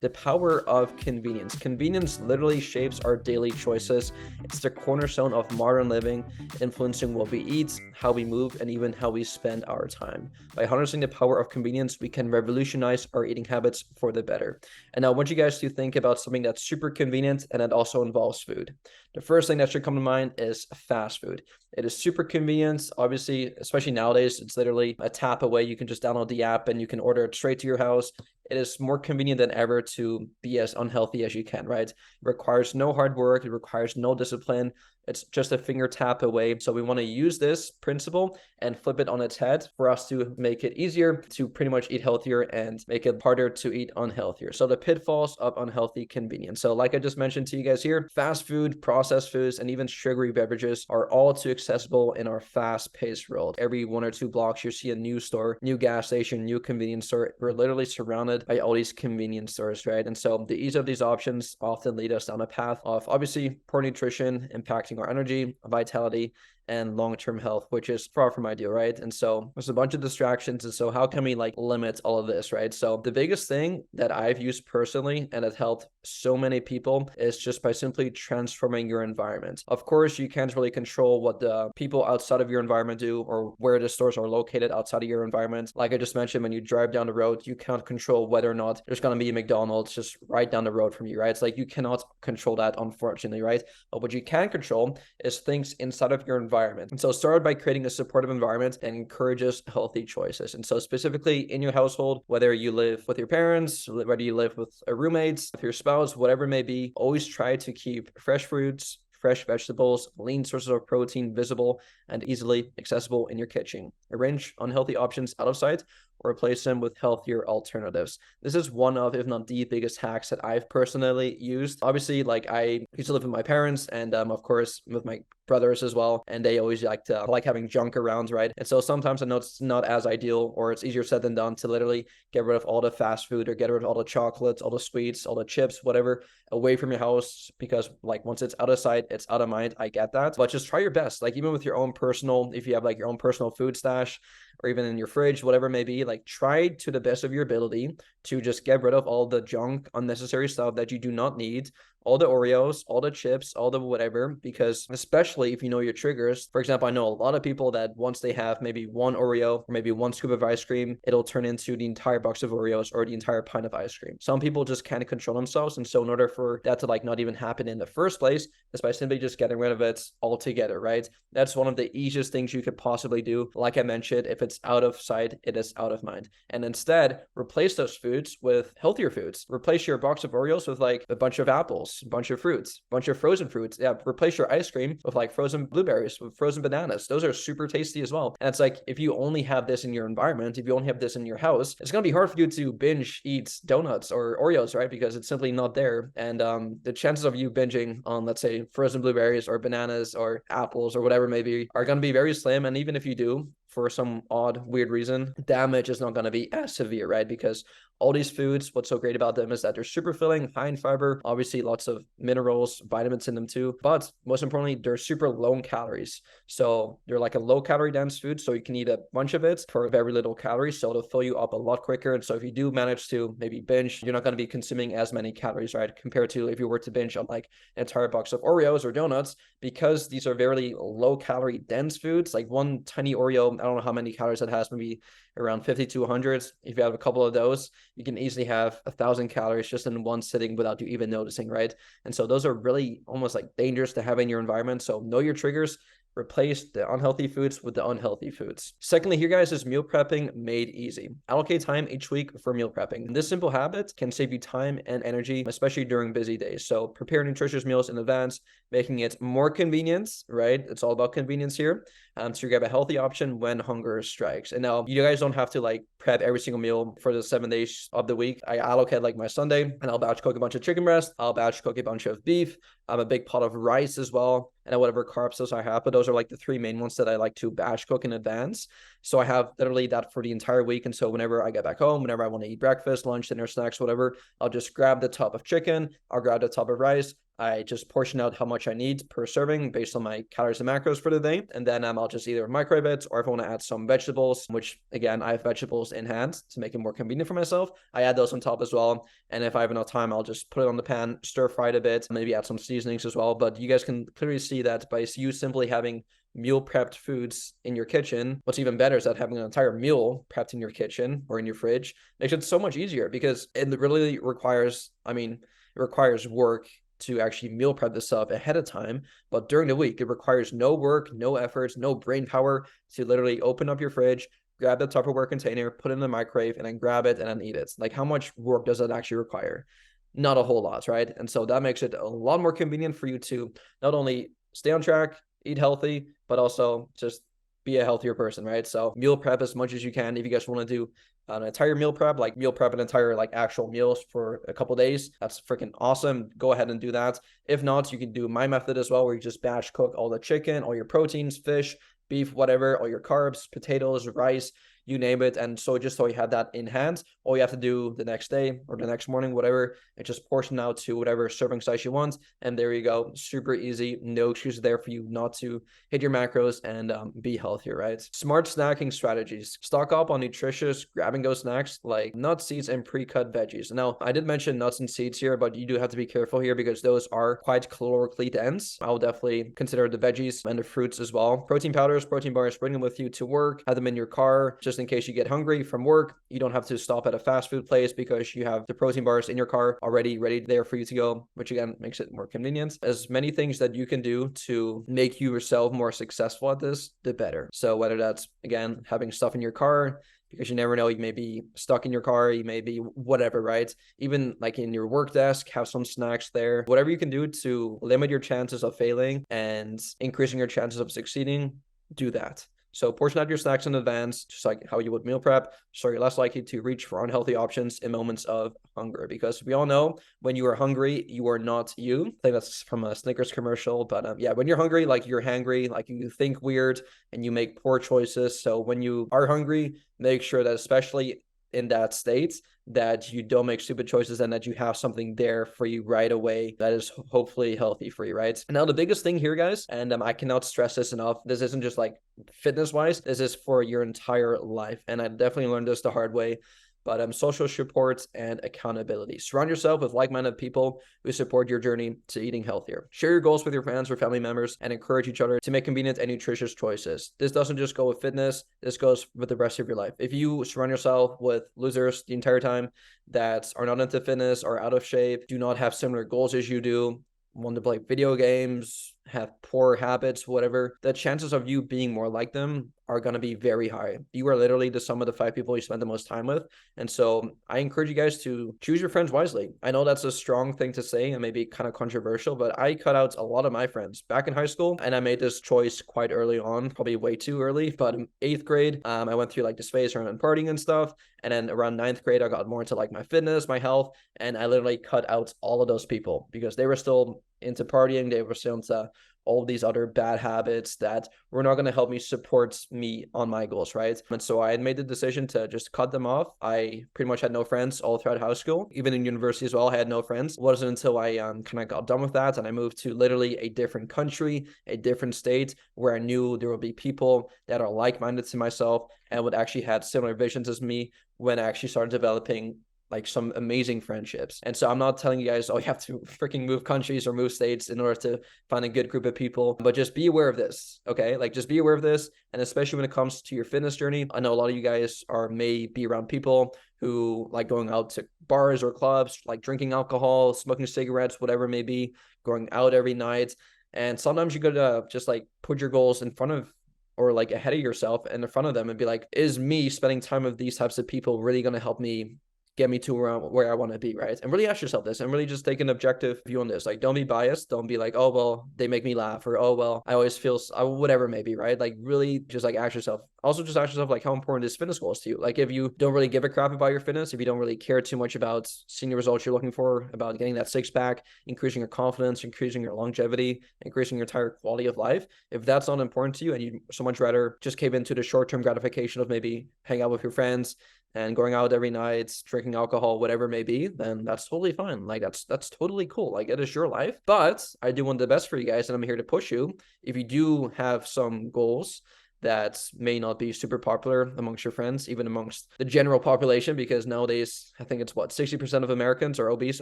The power of convenience. Convenience literally shapes our daily choices. It's the cornerstone of modern living, influencing what we eat, how we move, and even how we spend our time. By harnessing the power of convenience, we can revolutionize our eating habits for the better. And now I want you guys to think about something that's super convenient and that also involves food. The first thing that should come to mind is fast food. It is super convenient. Obviously, especially nowadays, it's literally a tap away. You can just download the app and you can order it straight to your house. It is more convenient than ever to be as unhealthy as you can, right? It requires no hard work. It requires no discipline. It's just a finger tap away. So we want to use this principle and flip it on its head for us to make it easier to pretty much eat healthier and make it harder to eat unhealthier. So the pitfalls of unhealthy convenience. So like I just mentioned to you guys here, fast food, processed foods, and even sugary beverages are all too accessible in our fast-paced world. Every 1 or 2 blocks, you see a new store, new gas station, new convenience store. We're literally surrounded by all these convenience stores, right? And so the ease of these options often lead us down a path of obviously poor nutrition, impacting our energy, vitality, and long-term health, which is far from ideal, right? And so there's a bunch of distractions. And so how can we like limit all of this, right? So the biggest thing that I've used personally and it helped so many people is just by simply transforming your environment. Of course, you can't really control what the people outside of your environment do or where the stores are located outside of your environment. Like I just mentioned, when you drive down the road, you can't control whether or not there's going to be a McDonald's just right down the road from you, right? It's like you cannot control that, unfortunately, right? But what you can control is things inside of your environment. And so start by creating a supportive environment and encourages healthy choices. And so specifically in your household, whether you live with your parents, whether you live with a roommate, with your spouse, whatever it may be, always try to keep fresh fruits, fresh vegetables, lean sources of protein visible and easily accessible in your kitchen. Arrange unhealthy options out of sight or replace them with healthier alternatives. This is one of, if not the biggest hacks that I've personally used. Obviously, like I used to live with my parents and of course with my brothers as well, and they always like having junk around, right? And so sometimes I know it's not as ideal or it's easier said than done to literally get rid of all the fast food or get rid of all the chocolates, all the sweets, all the chips, whatever, away from your house, because like once it's out of sight, it's out of mind. I get that, but just try your best. Like even with your own personal, if you have like your own personal food stash or even in your fridge, whatever it may be, like try to the best of your ability to just get rid of all the junk, unnecessary stuff that you do not need, all the Oreos, all the chips, all the whatever, because especially if you know your triggers. For example, I know a lot of people that once they have maybe one Oreo or maybe one scoop of ice cream, it'll turn into the entire box of Oreos or the entire pint of ice cream. Some people just can't control themselves. And so in order for that to like not even happen in the first place, is by simply just getting rid of it altogether, right? That's one of the easiest things you could possibly do. Like I mentioned, if it's out of sight, it is out of mind. And instead, replace those foods with healthier foods. Replace your box of Oreos with like a bunch of apples, a bunch of fruits, a bunch of frozen fruits. Yeah, replace your ice cream with like frozen blueberries, with frozen bananas. Those are super tasty as well. And it's like, if you only have this in your environment, if you only have this in your house, it's going to be hard for you to binge eat donuts or Oreos, right? Because it's simply not there. And the chances of you binging on, let's say, frozen blueberries or bananas or apples or whatever it may be are going to be very slim. And even if you do, for some odd, weird reason, damage is not going to be as severe, right? Because all these foods, what's so great about them is that they're super filling, high in fiber, obviously lots of minerals, vitamins in them too, but most importantly, they're super low in calories. So they're like a low calorie dense food, so you can eat a bunch of it for very little calories, so it'll fill you up a lot quicker. And so if you do manage to maybe binge, you're not going to be consuming as many calories, right? Compared to if you were to binge on like an entire box of Oreos or donuts, because these are very low calorie dense foods. Like one tiny Oreo, I don't know how many calories it has, maybe around 50 to 100. If you have a couple of those, you can easily have 1,000 calories just in one sitting without you even noticing, right? And so those are really almost like dangerous to have in your environment. So know your triggers. Replace the unhealthy foods with the unhealthy foods. Secondly, here guys is meal prepping made easy. Allocate time each week for meal prepping. This simple habit can save you time and energy, especially during busy days. So prepare nutritious meals in advance, making it more convenient, right? It's all about convenience here. So you get a healthy option when hunger strikes. And now you guys don't have to like prep every single meal for the 7 days of the week. I allocate like my Sunday and I'll batch cook a bunch of chicken breast. I'll batch cook a bunch of beef. I have a big pot of rice as well, and whatever carbs I have. But those are like the 3 main ones that I like to batch cook in advance. So I have literally that for the entire week. And so whenever I get back home, whenever I want to eat breakfast, lunch, dinner, snacks, whatever, I'll just grab the top of chicken. I'll grab the top of rice. I just portion out how much I need per serving based on my calories and macros for the day. And then I'll just either microwave it, or if I want to add some vegetables, which again, I have vegetables in hand to make it more convenient for myself, I add those on top as well. And if I have enough time, I'll just put it on the pan, stir fry it a bit, maybe add some seasonings as well. But you guys can clearly see that by you simply having meal prepped foods in your kitchen, what's even better is that having an entire meal prepped in your kitchen or in your fridge makes it so much easier, because it really requires, it requires work to actually meal prep this stuff ahead of time. But during the week, it requires no work, no efforts, no brain power to literally open up your fridge, grab the Tupperware container, put it in the microwave, and then grab it and then eat it. Like, how much work does that actually require? Not a whole lot, right? And so that makes it a lot more convenient for you to not only stay on track, eat healthy, but also just be a healthier person, right? So meal prep as much as you can. If you guys want to do an entire meal prep, like meal prep an entire like actual meals for a couple days, that's freaking awesome. Go ahead and do that. If not, you can do my method as well, where you just batch cook all the chicken, all your proteins, fish, beef, whatever, all your carbs, potatoes, rice, you name it. And so just so you have that in hand, all you have to do the next day or the next morning, whatever, and just portion out to whatever serving size you want. And there you go. Super easy. No excuse there for you not to hit your macros and be healthier, right? Smart snacking strategies. Stock up on nutritious grab-and-go snacks like nuts, seeds, and pre-cut veggies. Now, I did mention nuts and seeds here, but you do have to be careful here because those are quite calorically dense. I will definitely consider the veggies and the fruits as well. Protein powders, protein bars, bring them with you to work, have them in your car, just in case you get hungry from work. You don't have to stop at a fast food place because you have the protein bars in your car already ready there for you to go, which again makes it more convenient. As many things that you can do to make you yourself more successful at this, the better. So whether that's, again, having stuff in your car, because you never know, you may be stuck in your car, you may be whatever, right? Even like in your work desk, have some snacks there. Whatever you can do to limit your chances of failing and increasing your chances of succeeding, do that. So portion out your snacks in advance, just like how you would meal prep, so you're less likely to reach for unhealthy options in moments of hunger. Because we all know when you are hungry, you are not you. I think that's from a Snickers commercial. But yeah, when you're hungry, like you're hangry, like you think weird and you make poor choices. So when you are hungry, make sure that especially in that state, that you don't make stupid choices and that you have something there for you right away that is hopefully healthy for you, right? Now, the biggest thing here, guys, and I cannot stress this enough, this isn't just like fitness wise, this is for your entire life. And I definitely learned this the hard way. But social support and accountability. Surround yourself with like-minded people who support your journey to eating healthier. Share your goals with your friends or family members and encourage each other to make convenient and nutritious choices. This doesn't just go with fitness, this goes with the rest of your life. If you surround yourself with losers the entire time that are not into fitness, are out of shape, do not have similar goals as you do, want to play video games, have poor habits, whatever, the chances of you being more like them are going to be very high. You are literally the sum of the 5 people you spend the most time with. And so I encourage you guys to choose your friends wisely. I know that's a strong thing to say and maybe kind of controversial, but I cut out a lot of my friends back in high school. And I made this choice quite early on, probably way too early. But in 8th grade, I went through like this phase around partying and stuff. And then around 9th grade, I got more into like my fitness, my health. And I literally cut out all of those people because they were still into partying. They were still into all these other bad habits that were not going to help me support me on my goals, right? And so I had made the decision to just cut them off. I pretty much had no friends all throughout high school. Even in university as well, I had no friends. It wasn't until I kind of got done with that and I moved to literally a different country, a different state, where I knew there would be people that are like-minded to myself and would actually have similar visions as me, when I actually started developing like some amazing friendships. And so I'm not telling you guys, oh, you have to freaking move countries or move states in order to find a good group of people, but just be aware of this, okay? Like just be aware of this. And especially when it comes to your fitness journey, I know a lot of you guys may be around people who like going out to bars or clubs, like drinking alcohol, smoking cigarettes, whatever it may be, going out every night. And sometimes you gotta just like put your goals in front of, or like ahead of yourself and in front of them and be like, is me spending time with these types of people really going to help me get me to where I want to be, right? And really ask yourself this and really just take an objective view on this. Like, don't be biased. Don't be like, oh, well, they make me laugh, or, oh, well, I always feel whatever it may be, right? Like really just like ask yourself. Also just ask yourself like how important is fitness goals to you? Like if you don't really give a crap about your fitness, if you don't really care too much about seeing the results you're looking for, about getting that 6-pack, increasing your confidence, increasing your longevity, increasing your entire quality of life, if that's not important to you and you so much rather just cave into the short-term gratification of maybe hang out with your friends, and going out every night, drinking alcohol, whatever it may be, then that's totally fine. Like that's totally cool. Like it is your life. But I do want the best for you guys, and I'm here to push you. If you do have some goals that may not be super popular amongst your friends, even amongst the general population, because nowadays I think it's what 60% of Americans are obese,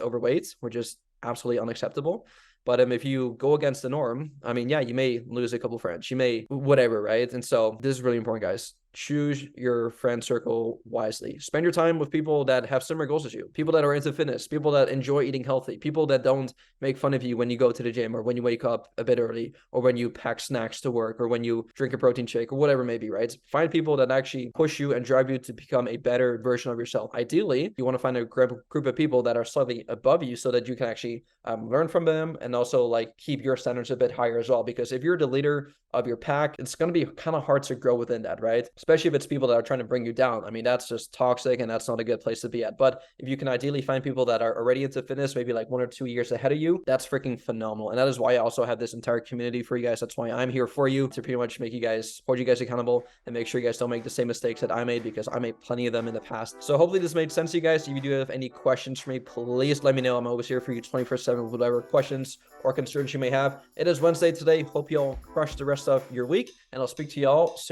overweight, which is absolutely unacceptable. But if you go against the norm, I mean, yeah, you may lose a couple friends, you may whatever, right? And so this is really important, guys. Choose your friend circle wisely. Spend your time with people that have similar goals as you, people that are into fitness, people that enjoy eating healthy, people that don't make fun of you when you go to the gym or when you wake up a bit early or when you pack snacks to work or when you drink a protein shake or whatever it may be, right? Find people that actually push you and drive you to become a better version of yourself. Ideally, you want to find a group of people that are slightly above you so that you can actually learn from them and also like keep your standards a bit higher as well. Because if you're the leader of your pack, it's going to be kind of hard to grow within that, right? Especially if it's people that are trying to bring you down. I mean, that's just toxic and that's not a good place to be at. But if you can ideally find people that are already into fitness, maybe like 1 or 2 years ahead of you, that's freaking phenomenal. And that is why I also have this entire community for you guys. That's why I'm here for you, to pretty much make you guys, hold you guys accountable and make sure you guys don't make the same mistakes that I made, because I made plenty of them in the past. So hopefully this made sense to you guys. If you do have any questions for me, please let me know. I'm always here for you 24/7 with whatever questions or concerns you may have. It is Wednesday today. Hope you all crush the rest of your week, and I'll speak to y'all soon.